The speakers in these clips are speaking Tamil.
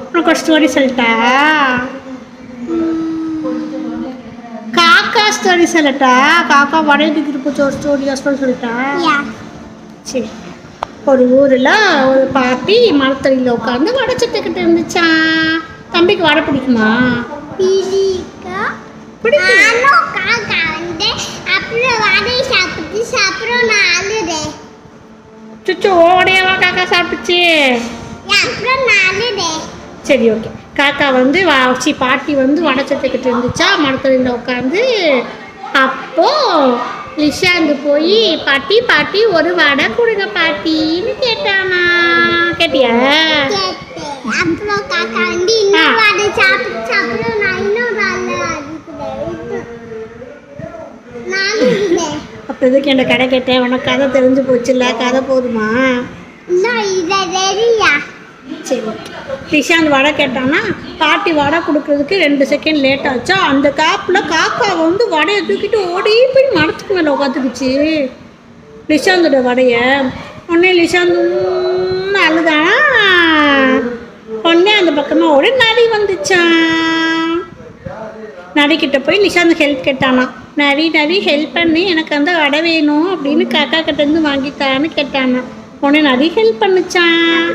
உனக்கு ஒரு ஸ்டோரி சொல்லட்டா? காக்கா ஸ்டோரி சொல்லட்டா? காக்கா வடையை தூக்கிட்டு போச்சு ஒரு ஸ்டோரி சொல்லட்டா? சரி. ஒரு ஊரில் ஒரு பாட்டி மரத்தடியில் உட்காந்து வடை சுட்டுக்கிட்டு இருந்துச்சான். தம்பிக்கு வடை பிடிக்குமா? சுச்சு ஓடையவா காக்கா சாப்பிட்டுச்சு? சரி, ஓகே. காக்கா வந்து பாட்டி வந்து வடை சுட்டுக்கிட்டு இருந்துச்சா மரத்தடியில் உட்காந்து. அப்போ லிஷாந்து போய் பாட்டி பாட்டி ஒரு வடை கொடுங்க பாட்டின்னு கேட்டானா? கேட்டியா? அப்போ எதுக்கு என்ன கடை கேட்டேன்? உனக்கு கதை தெரிஞ்சு போச்சுல்ல, கதை போதுமா? சரி, லிஷாந்த் வடை கேட்டானா பாட்டி வடை கொடுக்கறதுக்கு 2 செகண்ட் லேட் ஆச்சா. அந்த காப்பில் காக்கா வந்து வடையை தூக்கிட்டு ஓடி போய் மரத்துக்கு மேலே உட்காந்துக்குச்சு லிஷாந்தோட வடையை. உடனே லிஷாந்த் அழுதானா. உடனே அந்த பக்கமாக ஓடி நரி வந்துச்சான். நரிக்கிட்ட போய் லிஷாந்த் ஹெல்ப் கேட்டானா. நரி ஹெல்ப் பண்ணி எனக்கு அந்த வடை வேணும் அப்படின்னு காக்கா கிட்டேருந்து வாங்கித்தான்னு கேட்டானா. உடனே நரி ஹெல்ப் பண்ணுச்சான்.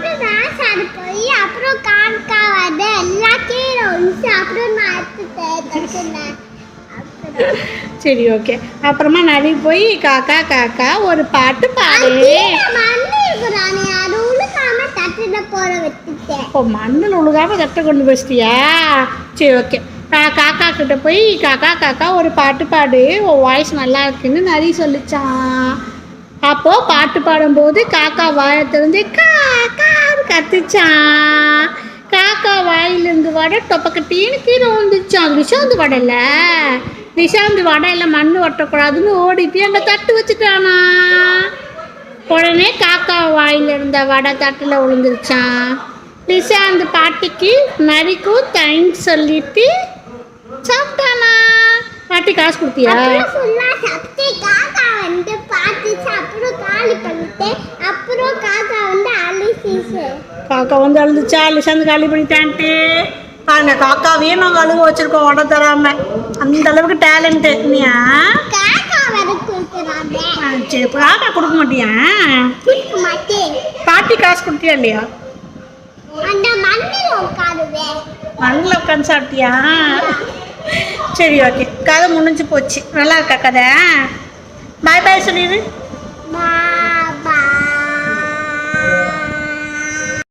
சரி, ஓகே. அப்புறமா நரி போய் காக்கா காக்கா ஒரு பாட்டு பாடு. ஓ, மண்ணில் உழுகாம தட்டை கொண்டு வச்சிட்டியா? சரி, ஓகே. காக்கா கிட்ட போய் காக்கா காக்கா ஒரு பாட்டு பாடு, உன் வாய்ஸ் நல்லா இருக்குன்னு நரி சொல்லிச்சான். அப்போது பாட்டு பாடும்போது காக்கா வாயை திறந்து காக்கான்னு கத்துச்சான். காக்கா வாயிலிருந்து வடை தொப்பக்கட்டின்னு கீழே வந்துச்சான். லிஷாந்த் வடையில் மண் ஒட்டக்கூடாதுன்னு ஓடிட்டு அங்கே தட்டு வச்சுட்டானா. உடனே காக்கா வாயில் இருந்த வடை தட்டில் விழுந்துருச்சான். லிஷாந்த் பாட்டிக்கு நரிக்கும் தேங்க்ஸ் சொல்லிட்டு சாப்பிட்டானா. பாட்டி காசு கொடுத்தியா? காக்கா வந்து அழுதுச்சா லிஷாந்த் காலி பண்ணிட்டான்ட்டு. பாருங்க, காக்காவையே நாங்கள் அழுக வச்சிருக்கோம் வடை தராம. அந்த அளவுக்கு டேலண்ட் இல்லையா? சரி, காக்கா கொடுக்க மாட்டியா? பாட்டி காசு கொடுத்தியா இல்லையா? மண்ணில் உட்காந்து சாப்பிட்டியா? சரி, ஓகே. கதை முடிஞ்சு போச்சு. நல்லா இருக்கா கதை? பாய் பாய் சொல்லிடு.